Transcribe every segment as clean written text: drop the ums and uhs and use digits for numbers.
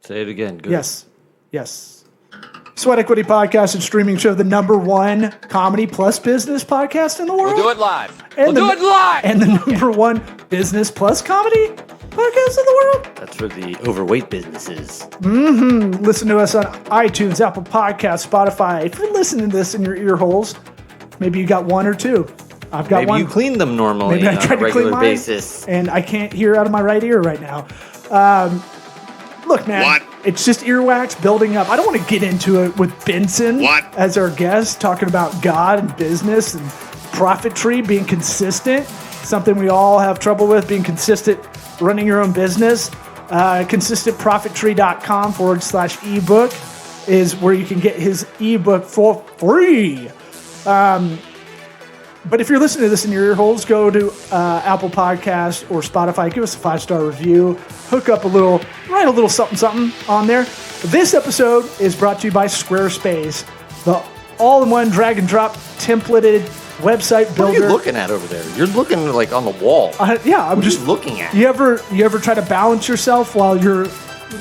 Say it again. Good. Yes. Sweat Equity Podcast and streaming show, the #1 comedy plus business podcast in the world. We'll do it live. And the #1 business plus comedy podcast in the world. That's for the overweight businesses. Listen to us on iTunes, Apple Podcasts, Spotify. If you're listening to this in your ear holes, maybe you got one or two. I've got Maybe one. you clean them normally Maybe I on tried a to clean regular mine, basis. and I can't hear out of my right ear right now. Look, man, What? It's just earwax building up. I don't want to get into it with Benson as our guest, talking about God and business and profitry, being consistent, something we all have trouble with, being consistent, running your own business. ConsistentProfittree.com/ebook is where you can get his ebook for free. But if you're listening to this in your ear holes, go to Apple Podcasts or Spotify. Give us a 5-star review. Write a little something on there. This episode is brought to you by Squarespace, the all-in-one drag-and-drop templated website builder. What are you looking at over there? You're looking like on the wall. I'm just looking at. You ever try to balance yourself while you're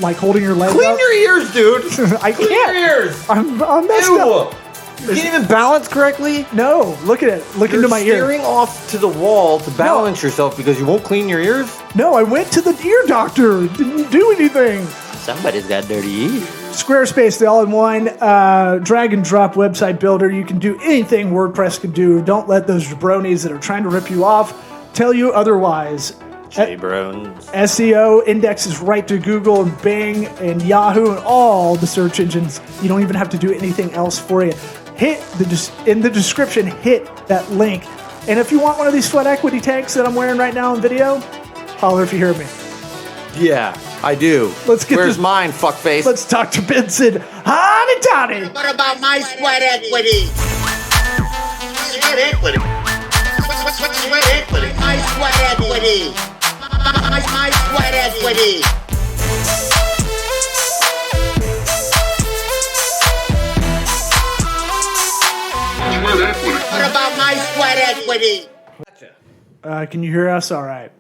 like holding your leg Clean up? your ears, dude. I Clean can't. your ears. I'm messed up. You can't even balance correctly? No, look at it. Look into my ear. You're staring off to the wall to balance yourself because you won't clean your ears? No, I went to the ear doctor. Didn't do anything. Somebody's got dirty ears. Squarespace, the all-in-one drag and drop website builder. You can do anything WordPress can do. Don't let those jabronis that are trying to rip you off tell you otherwise. J-Brones. SEO indexes right to Google and Bing and Yahoo and all the search engines. You don't even have to do anything else for you. In the description, hit that link. And if you want one of these Sweat Equity tanks that I'm wearing right now in video, holler if you hear me. Yeah, I do. Where's mine, fuckface? Let's talk to Benson. Howdy, Toddy. What about my sweat equity? Sweat equity. Sweat equity. My sweat equity. My sweat equity. What about my sweat equity? Can you hear us? All right.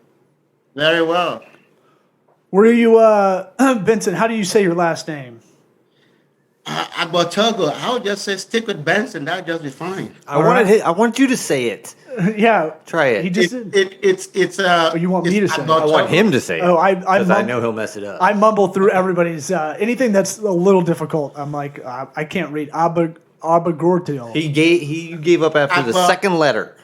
Very well. Where are you, Benson? How do you say your last name? Agbortogo. I would just say stick with Benson. That would just be fine. I want you to say it. Yeah. Try it. He just It's you want me to say it? I want him to say it. Oh, I know he'll mess it up. I mumble through everybody's anything that's a little difficult. I'm like I can't read. Agbortogo. He gave up after the second letter.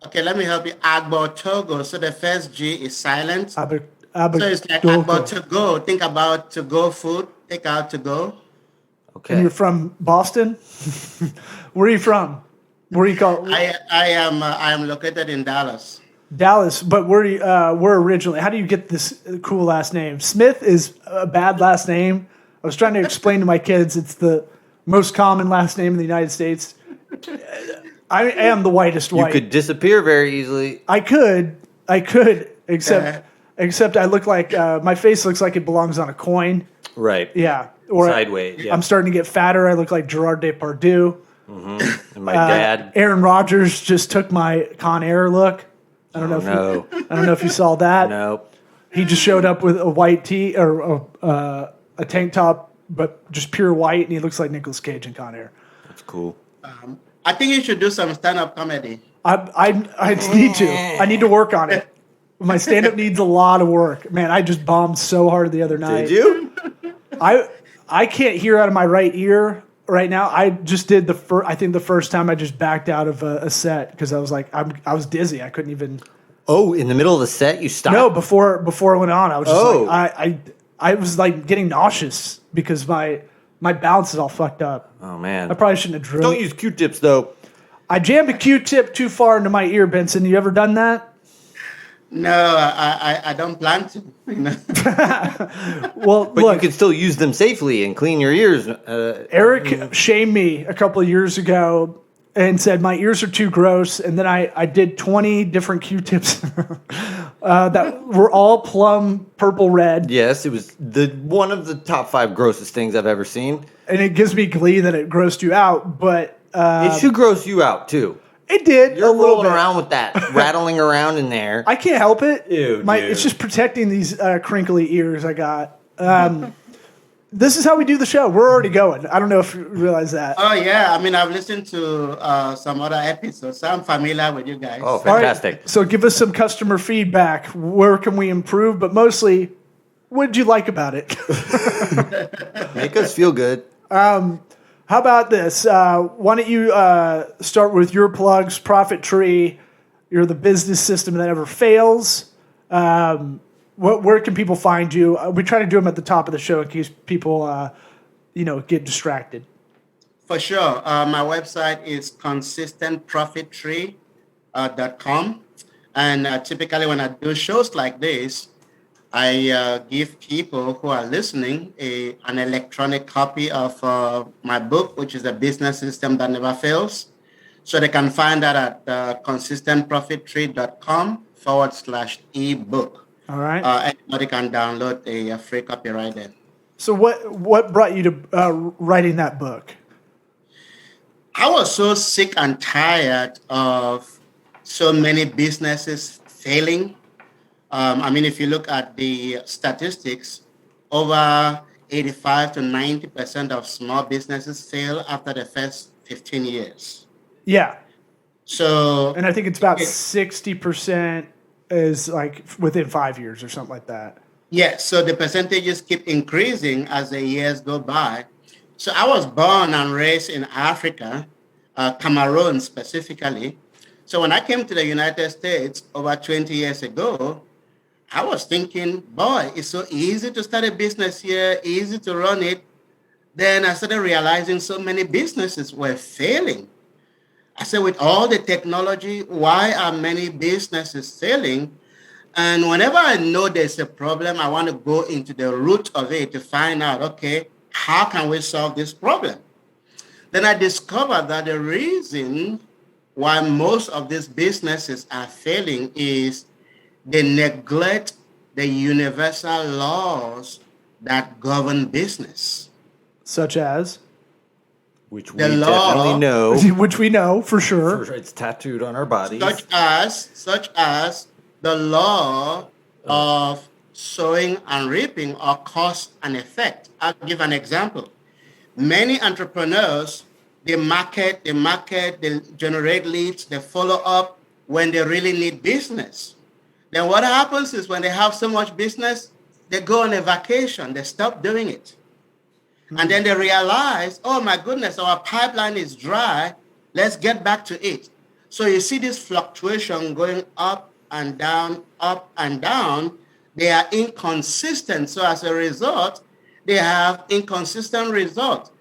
Okay, let me help you. Agbortogo. So the first G is silent. So it's like Agbortogo. Think about to go food. Take out to go. Okay. And you're from Boston? Where are you from? Where are you called? I am located in Dallas. Dallas, but where originally? How do you get this cool last name? Smith is a bad last name. I was trying to explain to my kids it's the most common last name in the United States. I am the whitest white. You could disappear very easily. I could, except I look like my face looks like it belongs on a coin. Right. Yeah. Or sideways. Yeah. I'm starting to get fatter. I look like Gerard Depardieu. Mm-hmm. And my dad. Aaron Rodgers just took my Con Air look. I don't know if you saw that. No. He just showed up with a white tee or a tank top, but just pure white, and he looks like Nicolas Cage in Con Air. That's cool. I think you should do some stand-up comedy. I need to. I need to work on it. My stand-up needs a lot of work. Man, I just bombed so hard the other night. Did you? I can't hear out of my right ear right now. I just did the first time I just backed out of a set because I was like I was dizzy. I couldn't even. Oh, in the middle of the set, you stopped? No, before I went on, I was just like I was like getting nauseous because my balance is all fucked up. Oh man, I probably shouldn't have drilled. Don't use Q-tips though. I jammed a Q-tip too far into my ear, Benson. You ever done that? No, I don't plan to. Well, but you can still use them safely and clean your ears. Eric shamed me a couple of years ago and said my ears are too gross, and then I did 20 different Q-tips that were all plum purple red. Yes, it was one of the top 5 grossest things I've ever seen. And it gives me glee that it grossed you out, but it should gross you out too. It did. You're rolling around with that, rattling around in there. I can't help it. Ew, It's just protecting these crinkly ears I got. this is how we do the show. We're already going. I don't know if you realize that. Oh, yeah. I mean, I've listened to some other episodes, so I'm familiar with you guys. Oh, fantastic. Right, so give us some customer feedback. Where can we improve? But mostly, what did you like about it? Make us feel good. How about this? Why don't you start with your plugs, Profit Tree? You're the business system that never fails. Where can people find you? We try to do them at the top of the show in case people, get distracted. For sure. My website is consistentprofittree.com. And typically when I do shows like this, I give people who are listening an electronic copy of my book, which is a business system that never fails. So they can find that at consistentprofittree.com/ebook. All right. Anybody can download a free copy right there. So what brought you to writing that book? I was so sick and tired of so many businesses failing. If you look at the statistics, over 85 to 90% of small businesses fail after the first 15 years. Yeah. So, and I think it's about 60% is like within 5 years or something like that. Yeah. So the percentages keep increasing as the years go by. So I was born and raised in Africa, Cameroon specifically. So when I came to the United States over 20 years ago, I was thinking, boy, it's so easy to start a business here, easy to run it. Then I started realizing so many businesses were failing. I said, with all the technology, why are many businesses failing? And whenever I know there's a problem, I want to go into the root of it to find out, okay, how can we solve this problem? Then I discovered that the reason why most of these businesses are failing is they neglect the universal laws that govern business. Such as? Which we definitely know. Which we know for sure. It's tattooed on our bodies. Such as the law of sowing and reaping or cause and effect. I'll give an example. Many entrepreneurs, they market, they generate leads, they follow up when they really need business. Then what happens is when they have so much business, they go on a vacation, they stop doing it. And then they realize, oh my goodness, our pipeline is dry. Let's get back to it. So you see this fluctuation going up and down, up and down. They are inconsistent. So as a result, they have inconsistent results.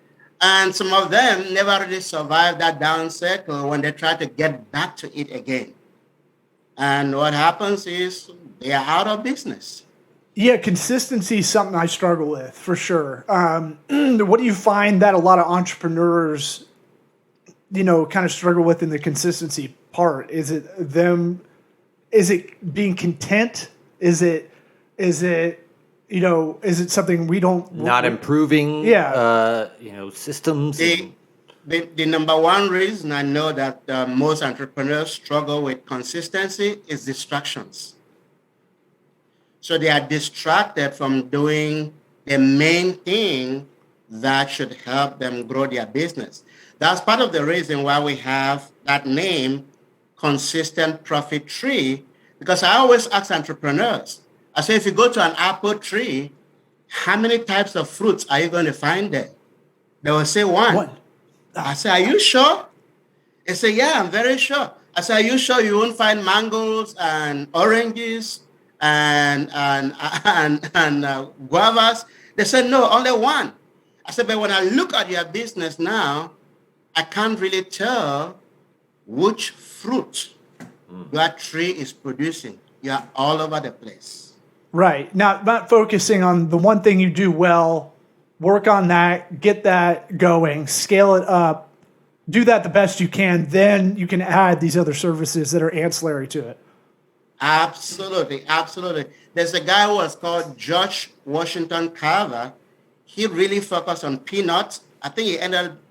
And some of them never really survive that down cycle when they try to get back to it again. And what happens is they are out of business. Yeah, consistency is something I struggle with for sure. What do you find that a lot of entrepreneurs, kind of struggle with in the consistency part? Is it them? Is it being content? Is it something we don't not improving? Yeah. Systems. The number one reason I know that most entrepreneurs struggle with consistency is distractions. So they are distracted from doing the main thing that should help them grow their business. That's part of the reason why we have that name, Consistent Profit Tree, because I always ask entrepreneurs, I say, if you go to an apple tree, how many types of fruits are you going to find there? They will say one. I say, are you sure? They say, yeah, I'm very sure. I say, are you sure you won't find mangoes and oranges and guavas? They said, no, only one. I said, but when I look at your business now, I can't really tell which fruit your tree is producing. You're all over the place. Right. Not focusing on the one thing you do well, work on that, get that going, scale it up, do that the best you can, then you can add these other services that are ancillary to it. Absolutely. There's a guy who was called George Washington Carver. He really focused on peanuts. I think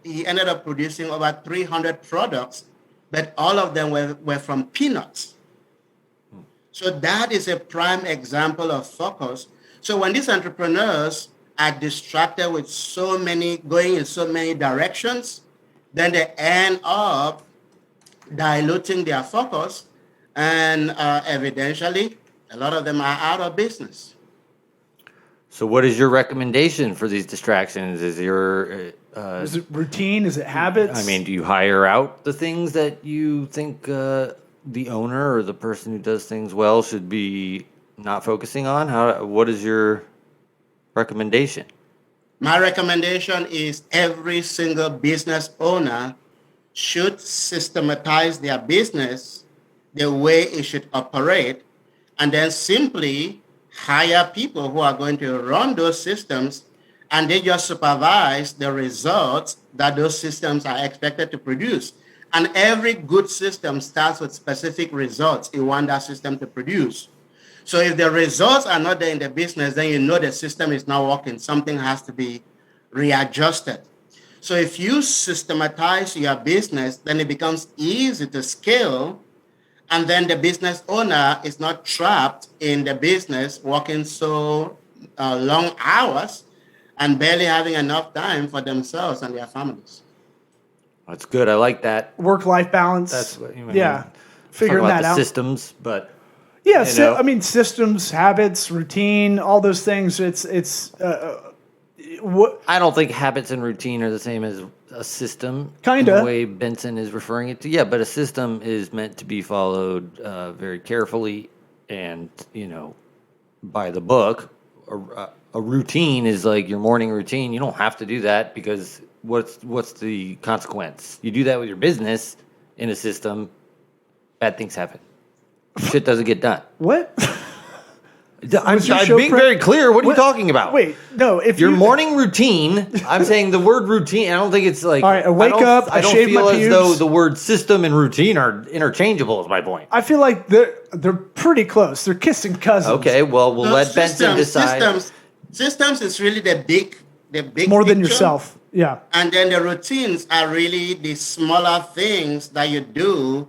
he ended up producing over 300 products, but all of them were from peanuts. So that is a prime example of focus. So when these entrepreneurs are distracted with going in so many directions, then they end up diluting their focus, and evidentially, a lot of them are out of business. So, what is your recommendation for these distractions? Is Is it routine? Is it habits? I mean, do you hire out the things that you think the owner or the person who does things well should be not focusing on? What is your recommendation? My recommendation is every single business owner should systematize their business the way it should operate, and then simply hire people who are going to run those systems, and they just supervise the results that those systems are expected to produce. And every good system starts with specific results you want that system to produce. So if the results are not there in the business, then you know the system is not working. Something has to be readjusted. So if you systematize your business, then it becomes easy to scale. And then the business owner is not trapped in the business working so long hours and barely having enough time for themselves and their families. That's good. I like that. Work-life balance. That's what you mean. Yeah, figuring Talk about that the out. systems, but Yeah, you know. I mean systems, habits, routine, all those things. It's what I don't think habits and routine are the same as a system. Kinda. In the way Benson is referring it to. Yeah, but a system is meant to be followed very carefully and, by the book. A routine is like your morning routine. You don't have to do that because what's the consequence? You do that with your business in a system, bad things happen. Shit doesn't get done. what? I'm Was your show being very clear. What are you talking about? Wait, no. If Your you, morning routine. I'm saying the word routine. I don't think it's like. All right, I wake up, I I don't shave feel my as though pubes. the word system and routine are interchangeable. Is my point. I feel like they're pretty close. They're kissing cousins. Okay, well, we'll So let Benson decide. Systems is really the big More than picture. yourself. Yeah. And then the routines are really the smaller things that you do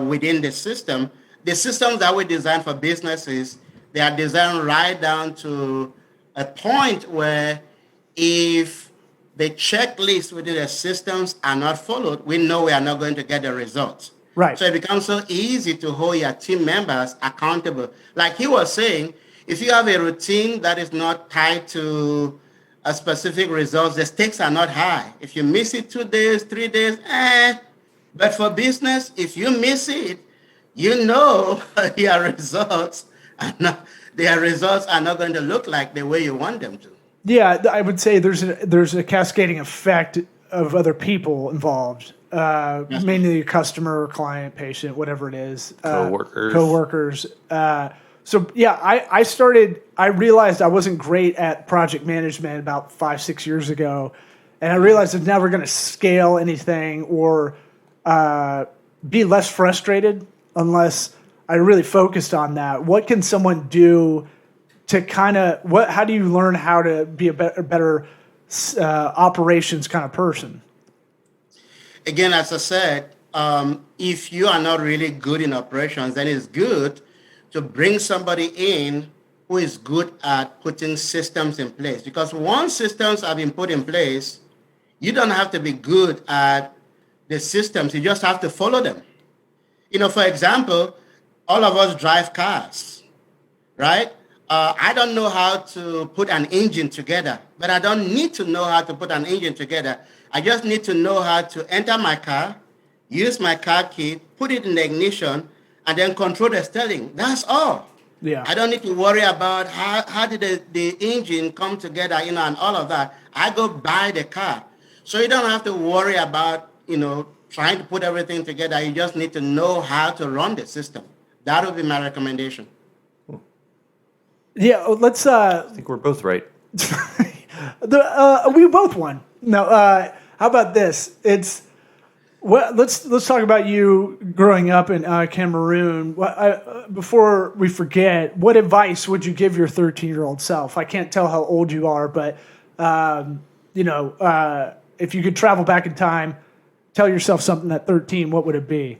within the system. The systems that we design for businesses, they are designed right down to a point where if the checklist within the systems are not followed, we know we are not going to get the results. Right. So it becomes so easy to hold your team members accountable. Like he was saying, if you have a routine that is not tied to a specific results, the stakes are not high. If you miss it 2 days, 3 days, But for business, if you miss it, you know your results are not going to look like the way you want them to. Yeah, I would say there's a cascading effect of other people involved. Mainly your customer, client, patient, whatever it is. Coworkers. So yeah, I realized I wasn't great at project management about 5-6 years ago. And I realized I'm never going to scale anything or be less frustrated unless I really focused on that. What can someone do to how do you learn how to be a better operations kind of person? Again, as I said, if you are not really good in operations, then it's good to bring somebody in who is good at putting systems in place. Because once systems have been put in place, you don't have to be good at the systems. You just have to follow them. For example, all of us drive cars, right? I don't know how to put an engine together, but I don't need to know how to put an engine together. I just need to know how to enter my car, use my car key, put it in the ignition, and then control the steering. That's all. Yeah. I don't need to worry about how did the engine come together, and all of that. I go buy the car. So you don't have to worry about, trying to put everything together. You just need to know how to run the system. That would be my recommendation. Yeah, let's. I think we're both right. We both won. No, how about this? Let's talk about you growing up in Cameroon. Before we forget, what advice would you give your 13-year-old self? I can't tell how old you are, but if you could travel back in time, tell yourself something at 13, what would it be?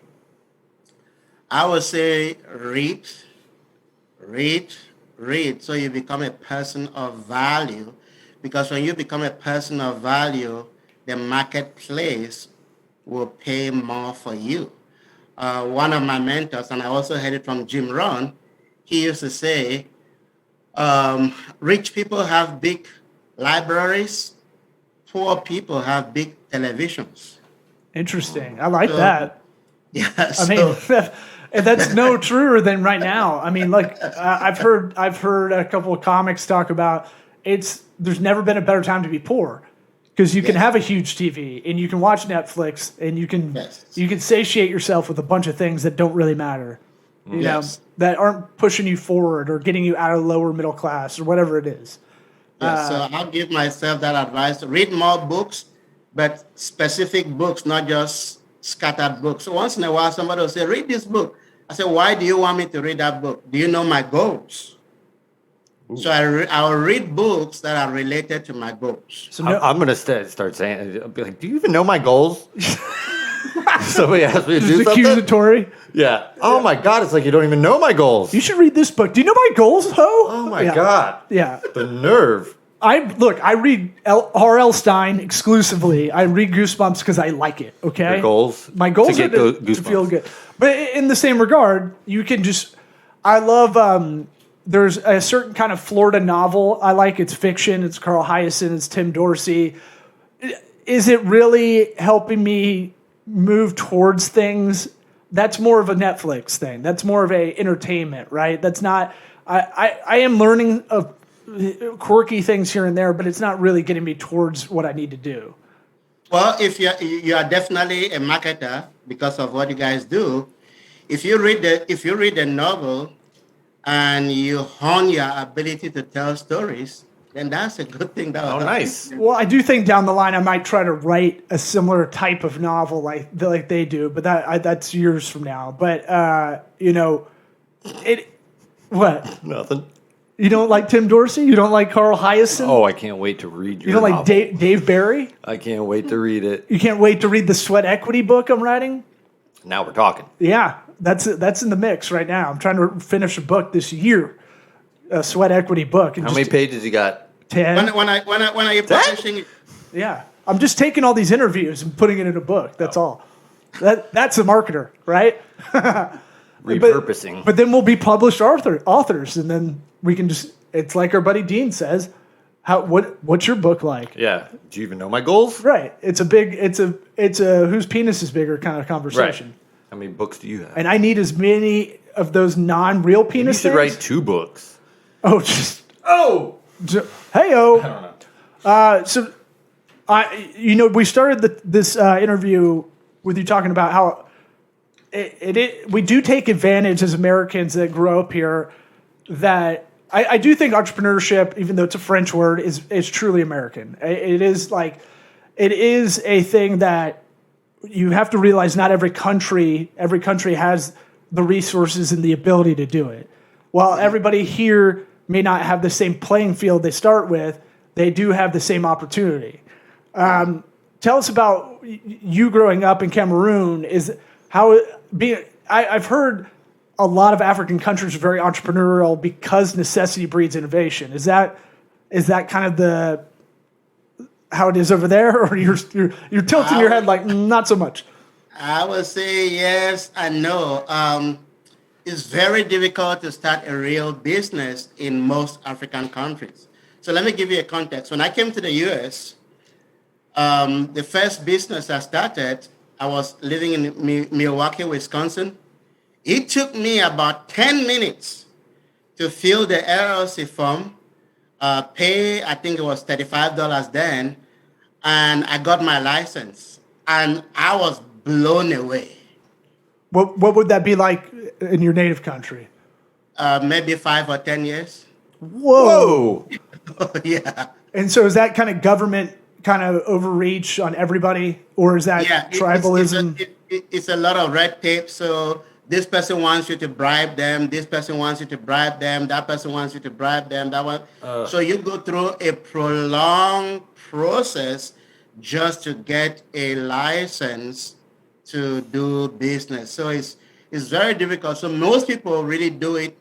I would say read, so you become a person of value. because when you become a person of value, the marketplace will pay more for you. One of my mentors, and I also heard it from Jim Rohn, he used to say, rich people have big libraries, poor people have big televisions. Interesting. I like So, that. yeah, I mean, that's no truer than right now. I mean, like I've heard a couple of comics talk about there's never been a better time to be poor because you can have a huge TV and you can watch Netflix and you can satiate yourself with a bunch of things that don't really matter, you know, that aren't pushing you forward or getting you out of lower middle class or whatever it is. So I'll give myself that advice: read more books, but specific books, not just scattered books. So once in a while, somebody will say, read this book. I say, why do you want me to read that book? Do you know my goals? Ooh. So I'll read books that are related to my goals. So I'm going to start saying, I'll be like, do you even know my goals? Somebody asked me to do something. Accusatory. Yeah. Oh my God, it's like you don't even know my goals. You should read this book. Do you know my goals, Ho? Oh my God. Yeah. The nerve. I read R.L. Stein exclusively. I read Goosebumps because I like it. Okay, your goals. My goals to are get to feel good. But in the same regard, you can just. I love. There's a certain kind of Florida novel I like. It's fiction. It's Carl Hyacin. It's Tim Dorsey. Is it really helping me move towards things? That's more of a Netflix thing. That's more of a entertainment, right? That's not. I am learning of quirky things here and there, but it's not really getting me towards what I need to do. Well, if you are definitely a marketer because of what you guys do, if you read the novel and you hone your ability to tell stories, then that's a good thing. Nice. Well, I do think down the line I might try to write a similar type of novel like they do, but that's years from now. But what? Nothing. You don't like Tim Dorsey? You don't like Carl Hyacin? Oh, I can't wait to read your You don't novel. like Dave Barry? I can't wait to read it. You can't wait to read the sweat equity book I'm writing? Now we're talking. Yeah, that's in the mix right now. I'm trying to finish a book this year, a sweat equity book. How many pages you got? 10. When are you publishing it? Yeah, I'm just taking all these interviews and putting it in a book. That's all. That's a marketer, right? Repurposing. But then we'll be published authors, and then we can just. It's like our buddy Dean says. What's your book like? Yeah. Do you even know my goals? Right. It's a whose penis is bigger kind of conversation. Right. How many books do you have? And I need as many of those non-real penis. You should write 2 books. Hey-o. I don't know. We started this interview with you talking about how we do take advantage as Americans that grow up here. That I do think entrepreneurship, even though it's a French word, is truly American. It is a thing that you have to realize. Not every country has the resources and the ability to do it. While everybody here may not have the same playing field they start with, they do have the same opportunity. Tell us about you growing up in Cameroon. I've heard a lot of African countries are very entrepreneurial because necessity breeds innovation. Is that kind of how it is over there, or you're tilting your head like not so much? I would say yes and no. It's very difficult to start a real business in most African countries. So let me give you a context. When I came to the U.S., the first business I started, I was living in Milwaukee, Wisconsin. It took me about 10 minutes to fill the LLC form, pay, I think it was $35 then, and I got my license. And I was blown away. What would that be like in your native country? Maybe 5 or 10 years. Whoa. Yeah. And so is that kind of government kind of overreach on everybody, or is that tribalism? It's a lot of red tape. So this person wants you to bribe them. This person wants you to bribe them. That person wants you to bribe them. That one. So you go through a prolonged process just to get a license to do business. So it's very difficult. So most people really do it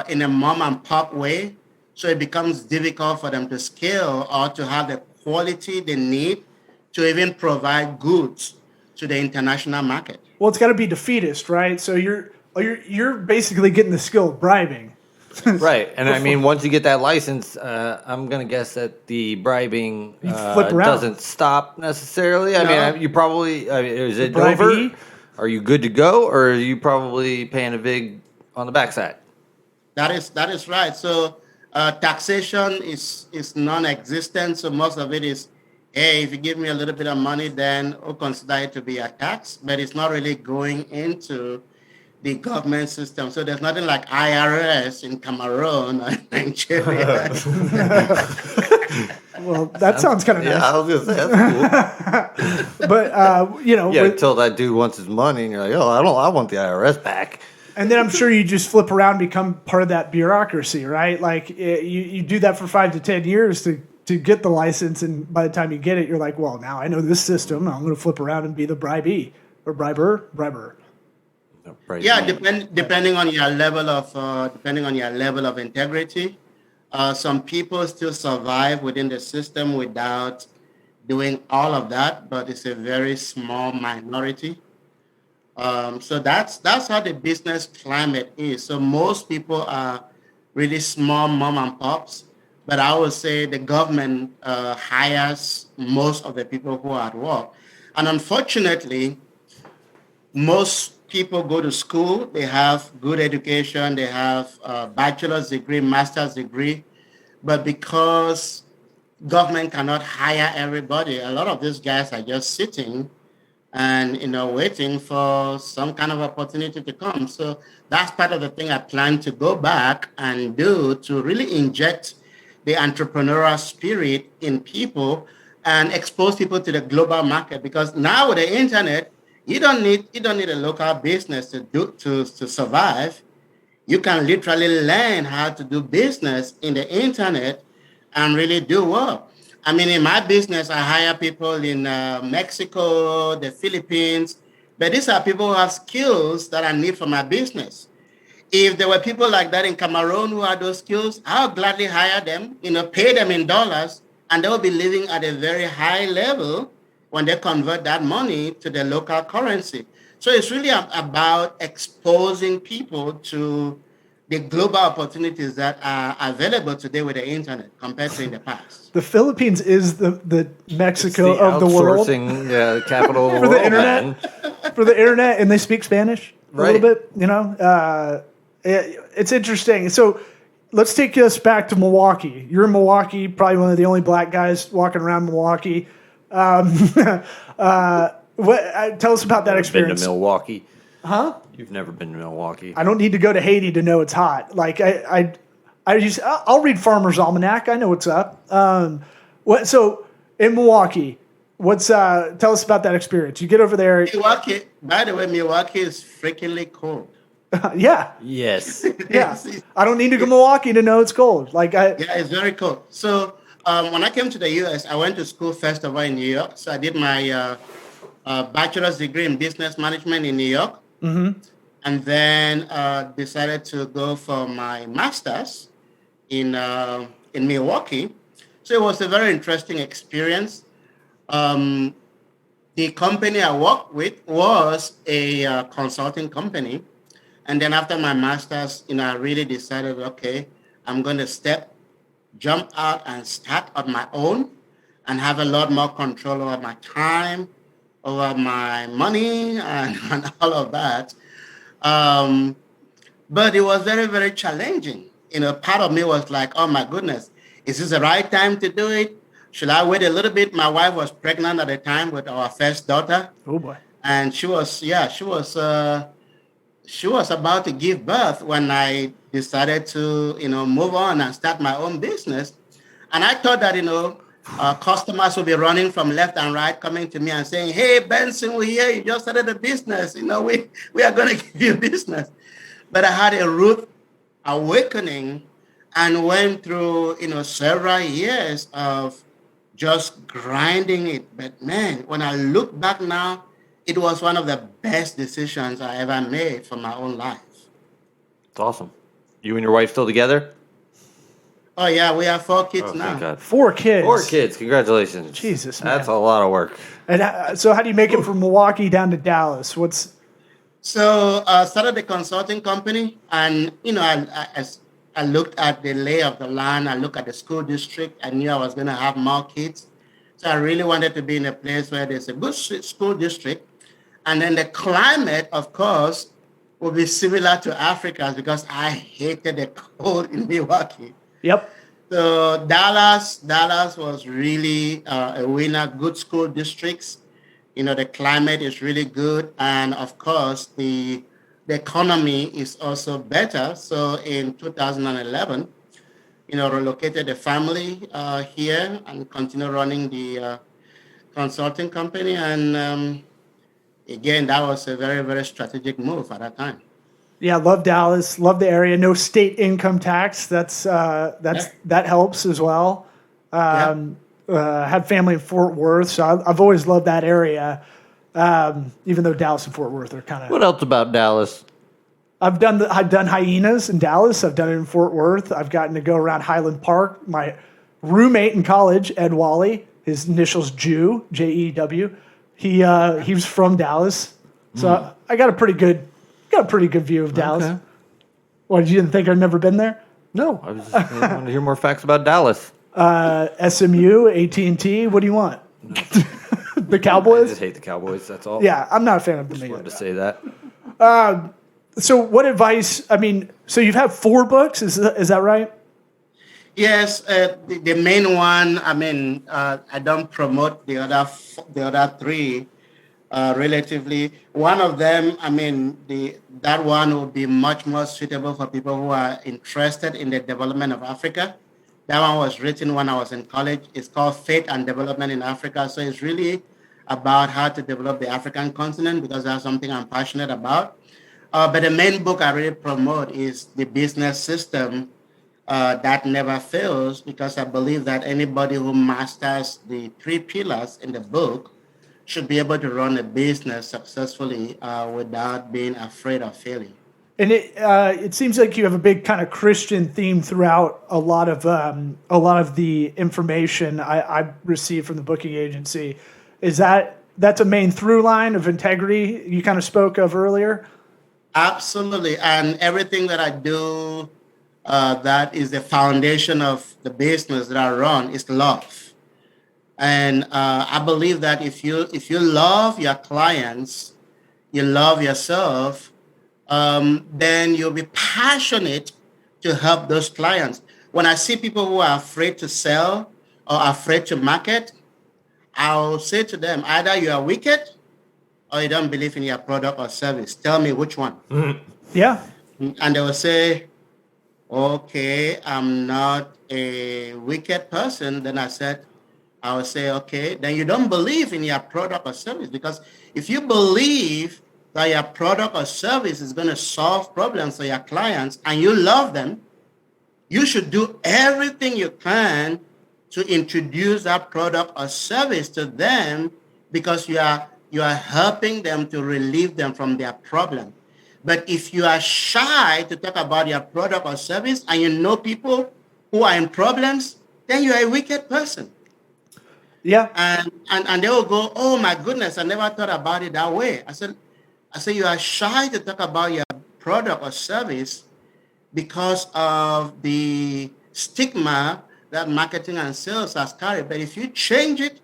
in a mom and pop way. So it becomes difficult for them to scale or to have the quality they need to even provide goods to the international market. Well, it's got to be defeatist, right? So you're basically getting the skill of bribing. Right, and I mean, once you get that license, I'm gonna guess that the bribing flip around. doesn't stop necessarily. I No. mean, you probably is it bribee? over? Are you good to go, or are you probably paying a vig on the backside? That is right. So taxation is non-existent. So most of it is, hey, if you give me a little bit of money, then we'll consider it to be a tax. But it's not really going into the government system. So there's nothing like IRS in Cameroon or Nigeria. Well, that sounds kind of nice. Yeah, I was gonna say that's cool. But Yeah, until that dude wants his money, and you're like, oh, I want the IRS back. and then I'm sure you just flip around and become part of that bureaucracy, right? Like you do that for 5 to 10 years to get the license, and by the time you get it, you're like, well, now I know this system. I'm going to flip around and be the bribee or briber. Yeah, depending on your level of integrity. Some people still survive within the system without doing all of that, but it's a very small minority. So that's how the business climate is. So most people are really small mom and pops, but I would say the government hires most of the people who are at work. And unfortunately, most people go to school, they have good education, they have a bachelor's degree, master's degree, but because government cannot hire everybody, a lot of these guys are just sitting and waiting for some kind of opportunity to come. So that's part of the thing I plan to go back and do, to really inject the entrepreneurial spirit in people and expose people to the global market. Because now with the internet, you don't need a local business to survive. You can literally learn how to do business in the internet and really do well. I mean, in my business, I hire people in Mexico, the Philippines, but these are people who have skills that I need for my business. If there were people like that in Cameroon who had those skills, I'll gladly hire them, pay them in dollars, and they'll be living at a very high level when they convert that money to the local currency. So it's really about exposing people to the global opportunities that are available today with the internet compared to in the past. The Philippines is the Mexico of the world. Outsourcing capital of For the the world, internet? man. For the internet, and they speak Spanish a Right. little bit. It's interesting. So let's take us back to Milwaukee. You're in Milwaukee, probably one of the only black guys walking around Milwaukee. Tell us about that Been experience. to Milwaukee? Huh? You've never been to Milwaukee? I don't need to go to Haiti to know it's hot. Like I'll read Farmer's Almanac. I know what's up. So in Milwaukee, tell us about that experience. You get over there. Milwaukee, by the way, Milwaukee is freakingly cold. Yeah. Yes. Yeah. I don't need to go to Milwaukee to know it's cold. Yeah, it's very cold. So when I came to the U.S., I went to school first of all in New York. So I did my bachelor's degree in business management in New York. Mm-hmm. And then decided to go for my master's in Milwaukee. So it was a very interesting experience. The company I worked with was a consulting company. And then after my master's, I really decided, okay, I'm going to jump out and start on my own and have a lot more control over my time, over my money, and all of that. But it was very, very challenging. Part of me was like, oh my goodness, is this the right time to do it? Should I wait a little bit? My wife was pregnant at the time with our first daughter. Oh boy. And she was about to give birth when I decided to, move on and start my own business. And I thought that, customers will be running from left and right, coming to me and saying, hey, Benson, we hear you just started a business. We are going to give you business. But I had a rude awakening and went through, several years of just grinding it. But man, when I look back now, it was one of the best decisions I ever made for my own life. It's awesome. You and your wife still together? Oh yeah, we have 4 kids Oh, now. thank God. 4 kids. 4 kids. Congratulations. Jesus, man. That's a lot of work. And so how do you make it from Milwaukee down to Dallas? So started the consulting company, and I looked at the lay of the land. I looked at the school district. I knew I was going to have more kids, so I really wanted to be in a place where there's a good school district, and then the climate, of course, will be similar to Africa's because I hated the cold in Milwaukee. Yep. So Dallas was really a winner. Good school districts. The climate is really good, and of course the economy is also better. So in 2011, relocated the family here and continue running the consulting company. And again, that was a very, very strategic move at that time. Yeah, love Dallas, love the area. No state income tax. That helps as well. Had family in Fort Worth, so I've always loved that area. Even though Dallas and Fort Worth are kind of. What else about Dallas? I've done hyenas in Dallas. I've done it in Fort Worth. I've gotten to go around Highland Park. My roommate in college, Ed Wally, his initials Jew, Jew. He was from Dallas, so I got a pretty good view of Dallas. Okay. What, you didn't think I'd never been there? No, I wanted to hear more facts about Dallas. SMU, AT&T. What do you want? The I Cowboys. just hate the Cowboys. That's all. Yeah, I'm not a fan of them I either. wanted to say that. So, what advice? I mean, so you've had 4 books. Is that right? Yes, the main one. I mean, I don't promote the other 3 relatively. One of them, I mean, that one will be much more suitable for people who are interested in the development of Africa. That one was written when I was in college. It's called Faith and Development in Africa. So it's really about how to develop the African continent because that's something I'm passionate about. But the main book I really promote is The Business System That Never Fails, because I believe that anybody who masters the 3 pillars in the book should be able to run a business successfully without being afraid of failing. And it seems like you have a big kind of Christian theme throughout a lot of the information I received from the booking agency. Is that's a main through line of integrity you kind of spoke of earlier? Absolutely, and everything that I do that is the foundation of the business that I run is love. And I believe that if you love your clients, you love yourself, then you'll be passionate to help those clients. When I see people who are afraid to sell or afraid to market, I'll say to them, either you are wicked or you don't believe in your product or service. Tell me which one. Yeah. And they will say, okay, I'm not a wicked person. Then I will say, okay, then you don't believe in your product or service, because if you believe that your product or service is going to solve problems for your clients and you love them, you should do everything you can to introduce that product or service to them, because you are helping them to relieve them from their problem. But if you are shy to talk about your product or service and you know people who are in problems, then you are a wicked person. Yeah. And they will go, oh my goodness, I never thought about it that way. I said, you are shy to talk about your product or service because of the stigma that marketing and sales has carried. But if you change it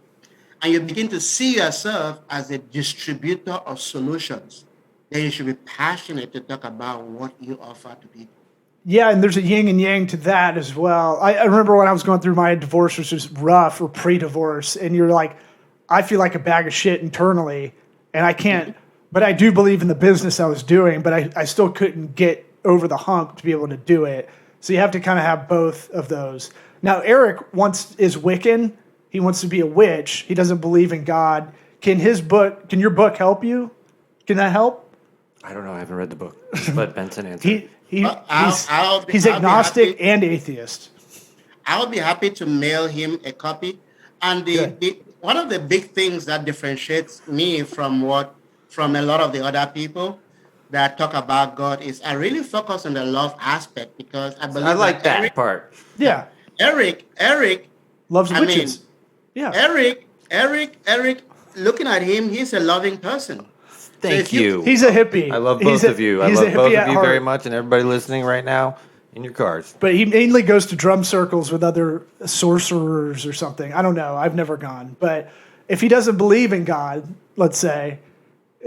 and you begin to see yourself as a distributor of solutions, then you should be passionate to talk about what you offer to people. Yeah, and there's a yin and yang to that as well. I remember when I was going through my divorce, which was rough, or pre-divorce, and you're like, I feel like a bag of shit internally, and I can't, but I do believe in the business I was doing, but I still couldn't get over the hump to be able to do it. So you have to kind of have both of those. Now, Eric is Wiccan. He wants to be a witch. He doesn't believe in God. Can your book help you? Can that help? I don't know. I haven't read the book. But Benson answered. He's agnostic and atheist. I'll be happy to mail him a copy. And one of the big things that differentiates me from a lot of the other people that talk about God is I really focus on the love aspect, because I believe I like that part. Yeah. Eric, Loves I witches. mean, Yeah. Eric, looking at him, he's a loving person. So Thank if you, you. He's a hippie. I love He's both a- of you. I he's a love both hippie of at you heart. very much, and everybody listening right now in your cars. But he mainly goes to drum circles with other sorcerers or something. I don't know. I've never gone. But if he doesn't believe in God, let's say,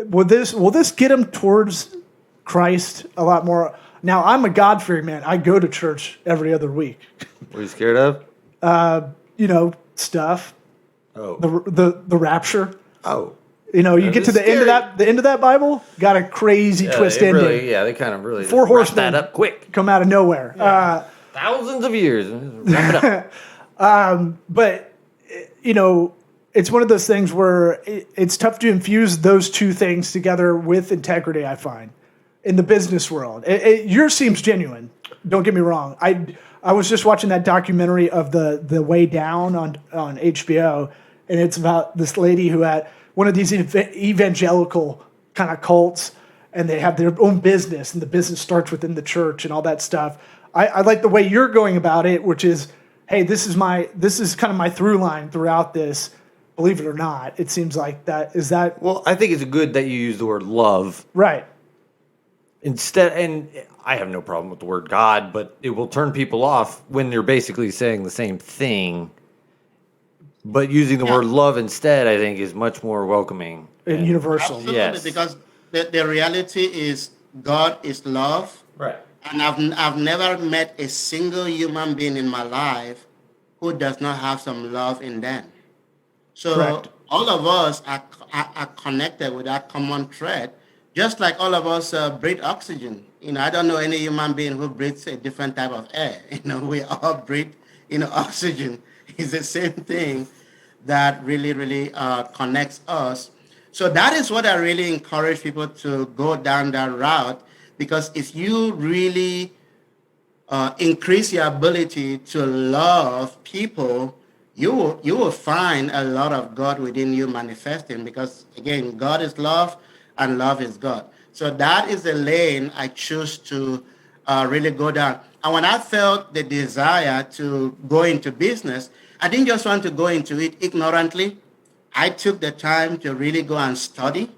will this get him towards Christ a lot more? Now, I'm a God-fearing man. I go to church every other week. What are you scared of? Stuff. Oh. The rapture. Oh. You That get to is the end of scary. the end of that Bible, got a crazy twist ending. They kind of really Four wrap horsemen that up quick. come out of nowhere. Thousands of years. Wrap it up. But it's one of those things where it's tough to infuse those two things together with integrity. I find in the business world, yours seems genuine. Don't get me wrong. I was just watching that documentary of the Way Down on HBO, and it's about this lady who had one of these evangelical kind of cults, and they have their own business, and the business starts within the church and all that stuff. I like the way you're going about it, which is, hey, this is kind of my through line throughout this. Believe it or not, it seems like that is that Well, I think it's good that you use the word love right. instead. And I have no problem with the word God, but it will turn people off when they're basically saying the same thing. But using the word love instead, I think, is much more welcoming And universal. absolutely, Yes. because the reality is God is love. Right. And I've never met a single human being in my life who does not have some love in them. So Correct. all of us are connected with that common thread, just like all of us breathe oxygen. I don't know any human being who breathes a different type of air. We all breathe, oxygen. It's the same thing that really, really connects us. So that is what I really encourage people to go down that route, because if you really increase your ability to love people, you will find a lot of God within you manifesting, because again, God is love and love is God. So that is the lane I choose to really go down. And when I felt the desire to go into business, I didn't just want to go into it ignorantly. I took the time to really go and study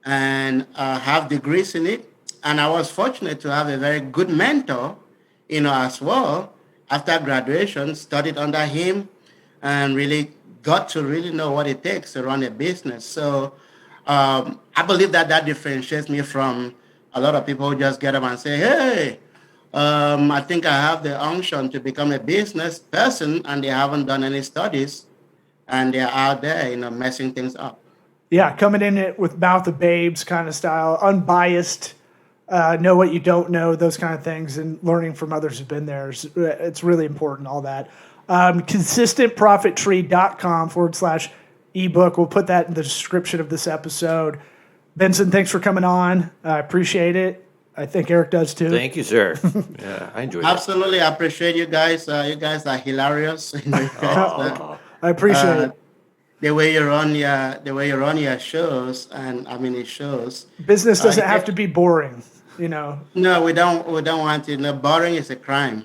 and have degrees in it. And I was fortunate to have a very good mentor, as well. After graduation, studied under him and really got to really know what it takes to run a business. So I believe that differentiates me from a lot of people who just get up and say, hey, I think I have the unction to become a business person, and they haven't done any studies, and they're out there, messing things up. Yeah, coming in it with mouth of babes kind of style, unbiased, know what you don't know, those kind of things, and learning from others who've been there. It's really important, all that. consistentprofittree.com/ebook. We'll put that in the description of this episode. Benson, thanks for coming on. I appreciate it. I think Eric does too. Thank you, sir. Yeah, I enjoyed it. Absolutely, I appreciate you guys. You guys are hilarious. I appreciate it. The way you run your shows, and I mean it shows. Business doesn't have to be boring, No, we don't want it. No, boring is a crime.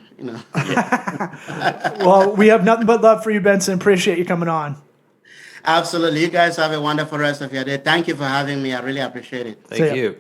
Well, we have nothing but love for you, Benson. Appreciate you coming on. Absolutely. You guys have a wonderful rest of your day. Thank you for having me. I really appreciate it. See ya. Thank you.